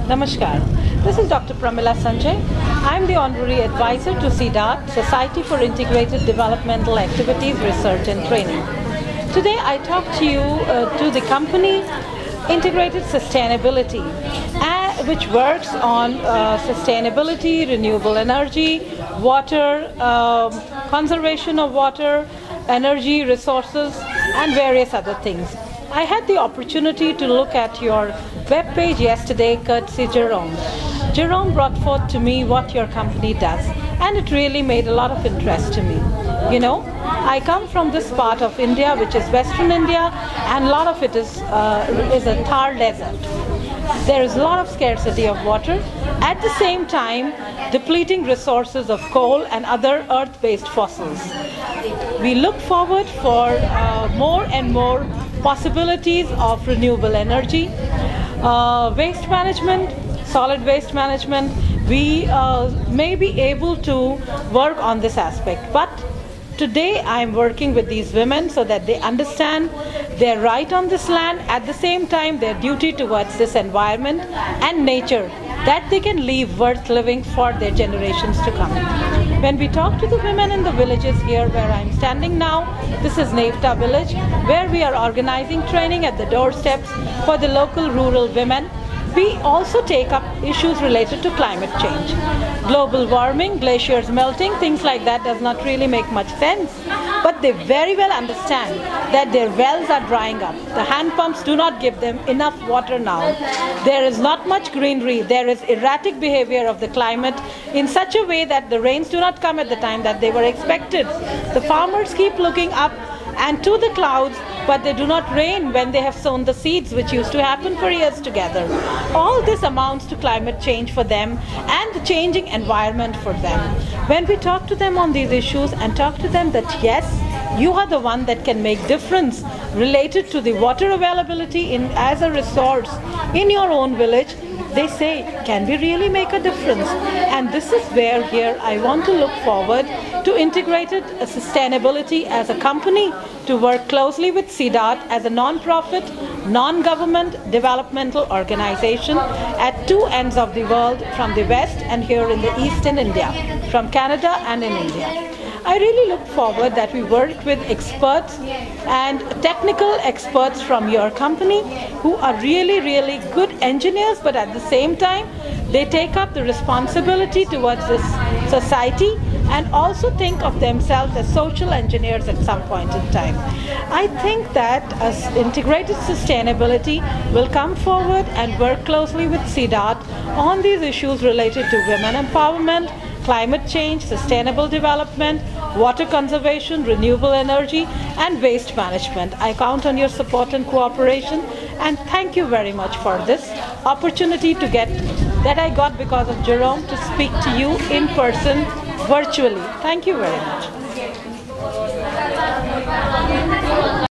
Namaskar. This is Dr. Pramila Sanjay. I am the Honorary Advisor to CDAT, Society for Integrated Developmental Activities, Research and Training. Today I talk to you to the company Integrated Sustainability, which works on sustainability, renewable energy, water, conservation of water, energy resources and various other things. I had the opportunity to look at your web page yesterday, courtesy Jerome. Jerome brought forth to me what your company does, and it really made a lot of interest to me. You know, I come from this part of India, which is Western India, and a lot of it is a Thar desert. There is a lot of scarcity of water, at the same time depleting resources of coal and other earth-based fossils. We look forward for more and more possibilities of renewable energy, waste management, solid waste management. We may be able to work on this aspect, but today I am working with these women so that they understand their right on this land, at the same time their duty towards this environment and nature, that they can leave worth living for their generations to come. When we talk to the women in the villages here where I am standing now, this is Nevta village, where we are organizing training at the doorsteps for the local rural women. We also take up issues related to climate change. Global warming, glaciers melting, things like that does not really make much sense. But they very well understand that their wells are drying up. The hand pumps do not give them enough water now. There is not much greenery. There is erratic behavior of the climate in such a way that the rains do not come at the time that they were expected. The farmers keep looking up and to the clouds, but they do not rain when they have sown the seeds, which used to happen for years together. All this amounts to climate change for them and the changing environment for them. When we talk to them on these issues and talk to them that yes, you are the one that can make difference related to the water availability as a resource in your own village, they say, can we really make a difference? And this is where here I want to look forward to integrated sustainability as a company to work closely with CDAT as a non-profit, non-government developmental organization at two ends of the world, from the West and here in the East in India, from Canada and in India. I really look forward that we work with experts and technical experts from your company who are really good engineers, but at the same time they take up the responsibility towards this society and also think of themselves as social engineers at some point in time. I think that as integrated sustainability will come forward and work closely with CDAT on these issues related to women empowerment, climate change, sustainable development, water conservation, renewable energy and waste management. I count on your support and cooperation, and thank you very much for this opportunity that I got because of Jerome to speak to you in person virtually. Thank you very much.